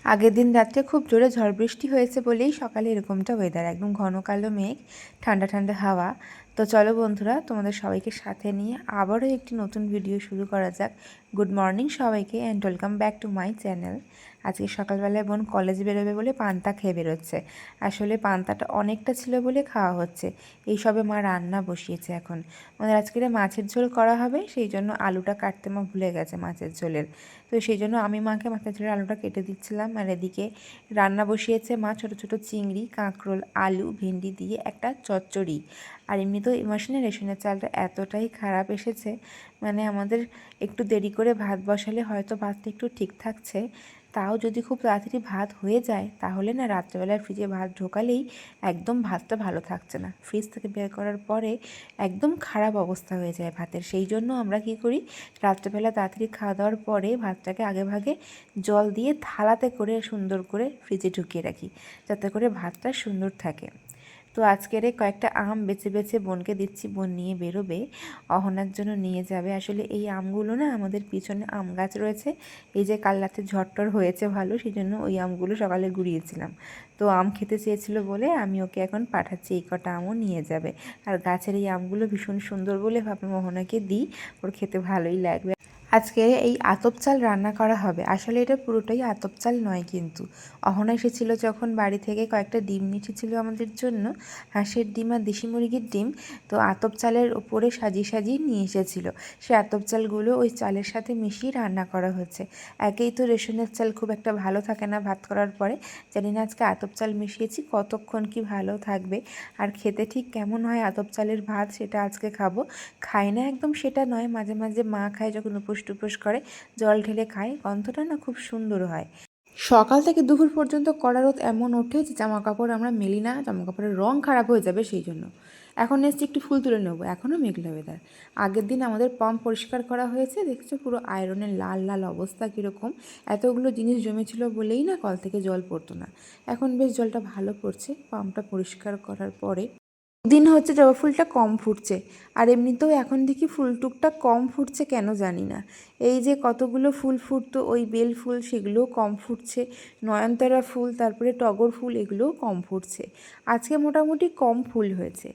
আগের দিন রাত্রে খুব জোরে ঝড় বৃষ্টি হয়েছে বলেই সকালে এরকমটা ওয়েদার, একদম ঘন কালো মেঘ, ঠান্ডা ঠান্ডা হাওয়া। তো চলো বন্ধুরা, তোমাদের সবাইকে সাথে নিয়ে আবারও একটি নতুন ভিডিও শুরু করা যাক। গুড মর্নিং সবাইকে and welcome back to my channel. আজকে সকালবেলায় বোন কলেজ বেরোবে বলে পান্তা খেয়ে বেরোচ্ছে। আসলে পান্তাটা অনেকটা ছিল বলে খাওয়া হচ্ছে। এই সবে মা রান্না বসিয়েছে এখন। আমাদের আজকের মাছের ঝোল করা হবে, সেই জন্য আলুটা কাটতে মা ভুলে গেছে মাছের ঝোলের। তো সেই জন্য আমি মাকে মাছের ঝোলের আলুটা কেটে দিচ্ছিলাম, আর এদিকে রান্না বসিয়েছে মা ছোটো ছোটো চিংড়ি, কাঁকরোল, আলু, ভেন্ডি দিয়ে একটা চচ্চড়ি। আর এমনিতেও এই মাসে রেশনের চালটা এতটাই খারাপ এসেছে, মানে আমাদের একটু দেরি করে ভাত বসালে হয়তো ভাতটা একটু ঠিক থাকছে, তাও যদি খুব তাড়াতাড়ি ভাত হয়ে যায় তাহলে না রাত্রেবেলায় ফ্রিজে ভাত ঢোকালেই একদম ভাতটা ভালো থাকছে না, ফ্রিজ থেকে বের করার পরে একদম খারাপ অবস্থা হয়ে যায় ভাতের। সেই জন্য আমরা কি করি, রাত্রেবেলা তাড়াতাড়ি খাওয়া দাওয়ার পরে ভাতটাকে আগে ভাগে জল দিয়ে থালাতে করে সুন্দর করে ফ্রিজে ঢুকিয়ে রাখি, যাতে করে ভাতটা সুন্দর থাকে। তো আজকের কয়েকটা আম বেছে বেছে বোনকে দিচ্ছি, বোন নিয়ে বেরোবে, অহনার জন্য নিয়ে যাবে। আসলে এই আমগুলো না আমাদের পিছনে আম গাছ রয়েছে, এই যে কাল রাতে ঝড়টর হয়েছে ভালো, সেই জন্য ওই আমগুলো সকালে গুড়িয়েছিলাম। তো আম খেতে চেয়েছিল বলে আমি ওকে এখন পাঠাচ্ছি, এই কটা আমও নিয়ে যাবে। আর গাছের এই আমগুলো ভীষণ সুন্দর বলে ভাবলাম অহনাকে দিই, ওর খেতে ভালোই লাগবে। আজকে এই আতপ চাল রান্না করা হবে। আসলে এটা পুরোটাই আতপ চাল নয়, কিন্তু অহনা এসেছিল যখন বাড়ি থেকে কয়েকটা ডিম এসেছিল আমাদের জন্য, হাঁসের ডিম আর দেশি মুরগির ডিম। তো আতপ চালের ওপরে সাজিয়ে সাজিয়ে নিয়ে এসেছিল, সে আতপ চালগুলো ওই চালের সাথে মিশিয়ে রান্না করা হচ্ছে। একেই তো রেশনের চাল খুব একটা ভালো থাকে না ভাত করার পরে, জানি না আজকে আতপ চাল মিশিয়েছি কতক্ষণ কি ভালো থাকবে আর খেতে ঠিক কেমন হয় আতপ চালের ভাত, সেটা আজকে খাবো। খাই না একদম সেটা নয়, মাঝে মাঝে মা খায় যখন উপোস টুপোস করে, জল ঢেলে খায়, গন্ধটা না খুব সুন্দর হয়। সকাল থেকে দুপুর পর্যন্ত কড়া রোদ এমন ওঠে যে জামা কাপড় আমরা মেলি না, জামা কাপড়ের রং খারাপ হয়ে যাবে, সেই জন্য এখন এসছি একটু ফুল তুলে নেবো। এখনও মেঘলা ওয়েদার। আগের দিন আমাদের পাম্প পরিষ্কার করা হয়েছে, দেখছো পুরো আয়রনের লাল লাল অবস্থা কীরকম, এতগুলো জিনিস জমেছিল বলেই না কল থেকে জল পড়তো না। এখন বেশ জলটা ভালো পড়ছে পাম্পটা পরিষ্কার করার পরে। দিন হচ্ছে জবা ফুলটা কম ফুটছে, আর এমনিতেও এখন দেখি ফুল টুকটাক কম ফুটছে, কেন জানি না। এই যে কতগুলো ফুল ফুটতো ওই বেল ফুল, সেগুলোও কম ফুটছে, নয়নতারা ফুল, তারপরে টগর ফুল, এগুলোও কম ফুটছে। আজকে মোটামুটি কম ফুল হয়েছে।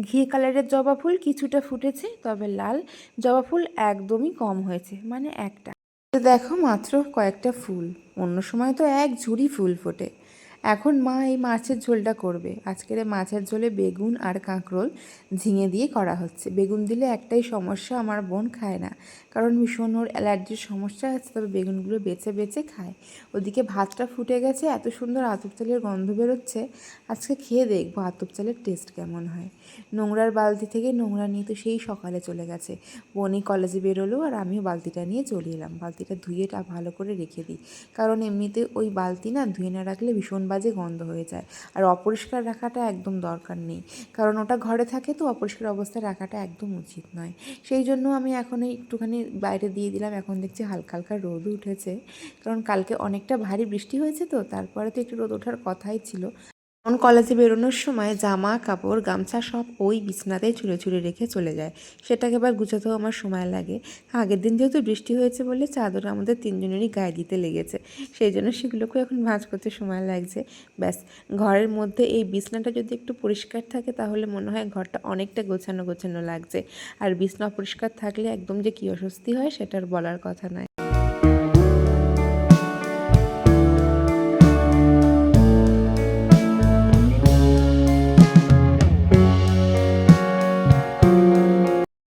ঘি কালারের জবা ফুল কিছুটা ফুটেছে, তবে লাল জবা ফুল একদমই কম হয়েছে, মানে একটা। দেখো মাত্র কয়েকটা ফুল, অন্য সময় তো এক ঝুড়ি ফুল ফোটে। এখন মা এই মাছের ঝোলটা করবে। আজকের মাছের ঝোলে বেগুন আর কাঁকরোল ঝিঙে দিয়ে করা হচ্ছে। বেগুন দিলে একটাই সমস্যা, আমার বোন খায় না, কারণ ভীষণ ওর অ্যালার্জির সমস্যা আছে, তবে বেগুনগুলো বেছে বেছে খায়। ওদিকে ভাতটা ফুটে গেছে, এত সুন্দর আতপ চালের গন্ধ বেরোচ্ছে। আজকে খেয়ে দেখবো আতপ চালের টেস্ট কেমন হয়। নোংরার বালতি থেকে নোংরা নিয়ে তো সেই সকালে চলে গেছে, বোনই কলেজে বেরোলো আর আমিও বালতিটা নিয়ে চলে এলাম। বালতিটা ধুয়ে ভালো করে রেখে দিই, কারণ এমনিতে ওই বালতি না ধুয়ে না রাখলে ভীষণ বাজে গন্ধ হয়ে যায়। আর অপরিষ্কার রাখাটা একদম দরকার নেই, কারণ ওটা ঘরে থাকে তো অপরিষ্কার অবস্থায় রাখাটা একদম উচিত নয়। সেই জন্য আমি এখন একটুখানি বাইরে দিয়ে দিলাম। এখন দেখছি হালকা হালকা রোদও উঠেছে, কারণ কালকে অনেকটা ভারী বৃষ্টি হয়েছে, তো তারপরে তো একটু রোদ ওঠার কথাই ছিল। কলেজে বেরোনোর সময় জামা কাপড় গামছা সব ওই বিছনাতেই ছুঁড়ে ছুঁড়ে রেখে চলে যায়, সেটাকে আবার গুছাতেও আমার সময় লাগে। আগের দিন যেহেতু বৃষ্টি হয়েছে বলে চাদর আমাদের তিনজনেরই গায়ে দিতে লেগেছে, সেই জন্য সেগুলোকেও এখন ভাঁজ করতে সময় লাগছে। ব্যাস, ঘরের মধ্যে এই বিছনাটা যদি একটু পরিষ্কার থাকে তাহলে মনে হয় ঘরটা অনেকটা গোছানো গোছানো লাগছে। আর বিছনা অপরিষ্কার থাকলে একদম যে কী অস্বস্তি হয় সেটার বলার কথা নয়।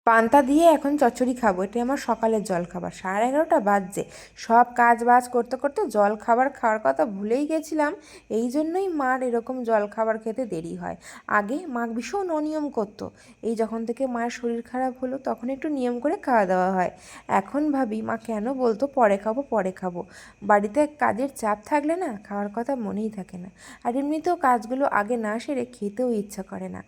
পান্তা দিয়ে এখন চচ্চড়ি খাবো, এটাই আমার সকালের জল খাবার। 11:30 বাজছে, সব কাজ বাজ করতে করতে জল খাবার খাওয়ার কথা ভুলেই গেছিলাম। এই জন্যই মার এরকম জল খাবার খেতে দেরি হয়। আগে মা ভীষণ অনিয়ম করতো, এই যখন থেকে মায়ের শরীর খারাপ হলো তখন একটু নিয়ম করে খাওয়া দাওয়া হয়। এখন ভাবি মা কেন বলতো পরে খাবো পরে খাবো, বাড়িতে কাজের চাপ থাকলে না খাওয়ার কথা মনেই থাকে না। আর এমনিতেও কাজগুলো আগে না সেরে খেতেও ইচ্ছা করে না।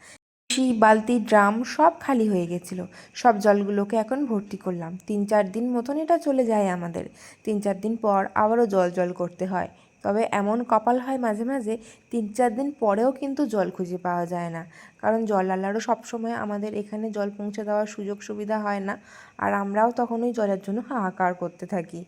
বালতি ড্রাম সব খালি হয়ে গেছিলো, সব জলগুলোকে এখন ভর্তি করলাম। 3-4 দিন মতন এটা চলে যায় আমাদের, 3-4 দিন পর আবারও জল জল করতে হয়। তবে এমন কপাল হয় মাঝে মাঝে 3-4 দিন পরেও কিন্তু জল খুঁজে পাওয়া যায় না, কারণ জলওয়ালারও সবসময় আমাদের এখানে জল পৌঁছে দেওয়ার সুযোগ সুবিধা হয় না, আর আমরাও তখন ওই জলের জন্য হাহাকার করতে থাকি।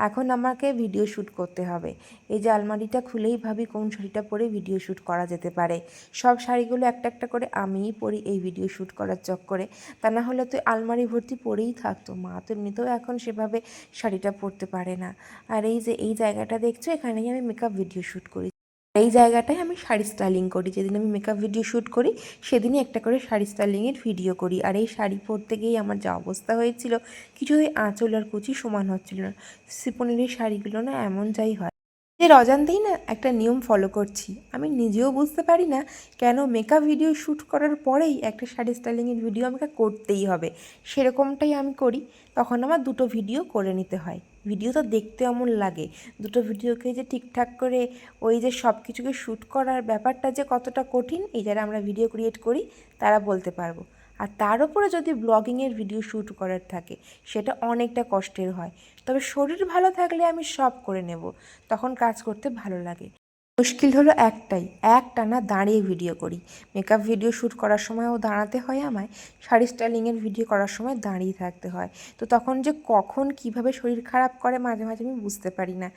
এখন আমাকে ভিডিও শ্যুট করতে হবে। এই যে আলমারিটা খুলেই ভাবি কোন শাড়িটা পরে ভিডিও শ্যুট করা যেতে পারে। সব শাড়িগুলো একটা একটা করে আমিই পরি এই ভিডিও শ্যুট করার চক্করে, তা না হলে তো আলমারি ভর্তি পরেই থাকতো। মা তো এমনিতেও এখন সেভাবে শাড়িটা পরতে পারে না। আর এই যে এই জায়গাটা দেখছো, এখানেই আমি মেকআপ ভিডিও শ্যুট করি। এই জায়গাটায় আমি শাড়ি স্টাইলিং করি। যেদিন আমি মেকআপ ভিডিও শ্যুট করি সেদিনই একটা করে শাড়ি স্টাইলিংয়ের ভিডিও করি। আর এই শাড়ি পরতে গিয়েই আমার যা অবস্থা হয়েছিল, কিছুতেই আঁচল আর কুচি সমান হচ্ছিল না। শিফনের এই শাড়িগুলো না এমন যাই হয়, এর অজান্তেই না একটা নিয়ম ফলো করছি। আমি নিজেও বুঝতে পারি না কেন মেকআপ ভিডিও শ্যুট করার পরেই একটা শাড়ি স্টাইলিংয়ের ভিডিও আমাকে করতেই হবে। সেরকমটাই আমি করি। তখন আমার দুটো ভিডিও করে নিতে হয়। ভিডিও তো দেখতে এমন লাগে, দুটো ভিডিওকে যে ঠিকঠাক করে ওই যে সব কিছুকে শ্যুট করার ব্যাপারটা যে কতটা কঠিন, এই যারা আমরা ভিডিও ক্রিয়েট করি তারা বলতে পারবো। আর তার উপরে যদি ব্লগিংয়ের ভিডিও শ্যুট করার থাকে, সেটা অনেকটা কষ্টের হয়। তবে শরীর ভালো থাকলে আমি সব করে নেব, তখন কাজ করতে ভালো লাগে। মুশকিল হলো একটাই, একটানা দাঁড়িয়ে ভিডিও করি। মেকআপ ভিডিও শ্যুট করার সময়ও দাঁড়াতে হয় আমায়, শাড়ি স্টাইলিংয়ের ভিডিও করার সময় দাঁড়িয়ে থাকতে হয়। তো তখন যে কখন কিভাবে শরীর খারাপ করে মাঝে মাঝে আমি বুঝতে পারি না।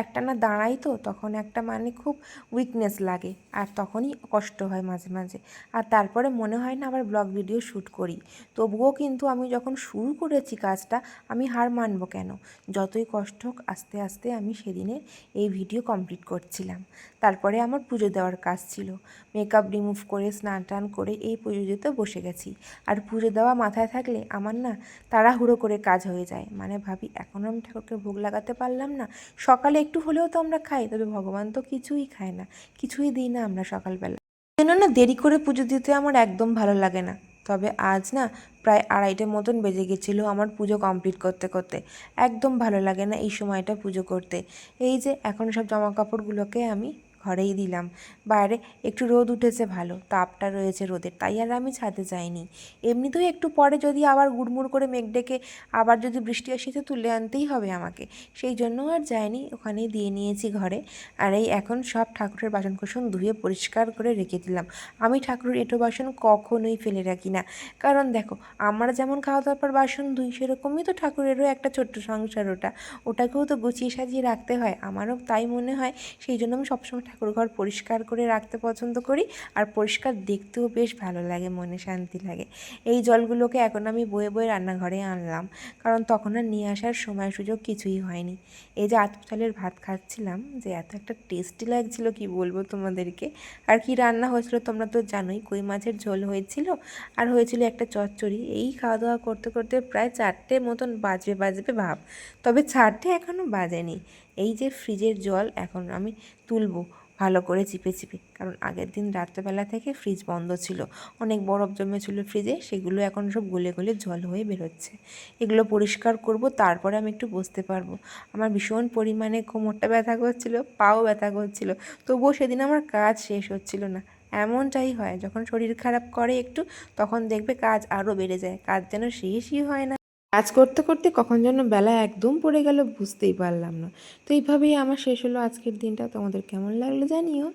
একটানা দাঁড়াই তো তখন একটা মানে খুব উইকনেস লাগে, আর তখনই কষ্ট হয় মাঝে মাঝে। আর তারপরে মনে হয় না আবার ব্লগ ভিডিও শ্যুট করি। তবুও কিন্তু আমি যখন শুরু করেছি কাজটা, আমি হার মানব কেন? যতই কষ্ট হোক আস্তে আস্তে আমি সেদিনে এই ভিডিও কমপ্লিট করছিলাম। তারপরে আমার পুজো দেওয়ার কাজ ছিল। মেকআপ রিমুভ করে স্নান টান করে এই পুজো দিতে বসে গেছি। আর পুজো দেওয়া মাথায় থাকলে আমার না তাড়াহুড়ো করে কাজ হয়ে যায়। মানে ভাবি এখনও আমি ঠাকুরকে ভোগ লাগাতে পারলাম না। সকালে একটু হলেও তো আমরা খাই, তবে ভগবান তো কিছুই খায় না, কিছুই দিই না আমরা সকালবেলা। যেন না দেরি করে পুজো দিতে আমার একদম ভালো লাগে না। তবে আজ না প্রায় 2:30 মতন বেজে গেছিলো আমার পুজো কমপ্লিট করতে করতে। একদম ভালো লাগে না এই সময়টা পুজো করতে। এই যে এখন সব জামা কাপড়গুলোকে আমি ঘরেই দিলাম। বাইরে একটু রোদ উঠেছে, ভালো তাপটা রয়েছে রোদের, তাই আর আমি ছাদে যাইনি। এমনিতেও একটু পরে যদি আবার গুড়মুড় করে মেঘ ডেকে আবার যদি বৃষ্টি আসে তো তুলে আনতেই হবে আমাকে, সেই জন্য আর যাইনি, ওখানেই দিয়ে নিয়েছি ঘরে। আর এই এখন সব ঠাকুরের বাসনকোসন ধুয়ে পরিষ্কার করে রেখে দিলাম। আমি ঠাকুরের এঁটো বাসন কখনোই ফেলে রাখি না, কারণ দেখো আমরা যেমন খাওয়া দাওয়ার পর বাসন ধুই, সেরকমই তো ঠাকুরেরও একটা ছোট্ট সংসার ওটাকেও তো গুছিয়ে সাজিয়ে রাখতে হয়। আমারও তাই মনে হয়, সেই জন্য আমি সবসময় ঠাকুর ঘর পরিষ্কার করে রাখতে পছন্দ করি। আর পরিষ্কার দেখতেও বেশ ভালো লাগে, মনে শান্তি লাগে। এই জলগুলোকে এখন আমি বয়ে বয়ে রান্নাঘরে আনলাম, কারণ তখন আর নিয়ে আসার সময় সুযোগ কিছুই হয়নি। এই যে আতপ চালের ভাত খাচ্ছিলাম, যে এত একটা টেস্টি লাগছিল কি বলবো তোমাদেরকে। আর কি রান্না হয়েছিল তোমরা তো জানোই, কই মাছের ঝোল হয়েছিল, আর হয়েছিল একটা চচ্চড়ি। এই খাওয়া দাওয়া করতে করতে প্রায় 4টে মতন বাজবে ভাব, তবে 4টে এখনও বাজেনি। এই যে ফ্রিজের জল এখন আমি তুলবো ভালো করে চিপে চিপে, কারণ আগের দিন রাত্রেবেলা থেকে ফ্রিজ বন্ধ ছিল, অনেক বরফ জমেছিল ফ্রিজে, সেগুলো এখন সব গলে গলে জল হয়ে বেরোচ্ছে। এগুলো পরিষ্কার করব, তারপরে আমি একটু বসতে পারবো। আমার ভীষণ পরিমাণে কোমরটা ব্যথা করছিল, পাও ব্যথা করছিল, তবুও সেদিন আমার কাজ শেষ হচ্ছিল না। এমনটাই হয় যখন শরীর খারাপ করে একটু, তখন দেখবে কাজ আরও বেড়ে যায়, কাজ যেন শেষই হয় না। কাজ করতে করতে কখন যেন বেলা একদম পড়ে গেল বুঝতেই পারলাম না। তো এইভাবেই আমার শেষ হলো আজকের দিনটা। তোমাদের কেমন লাগলো জানিও।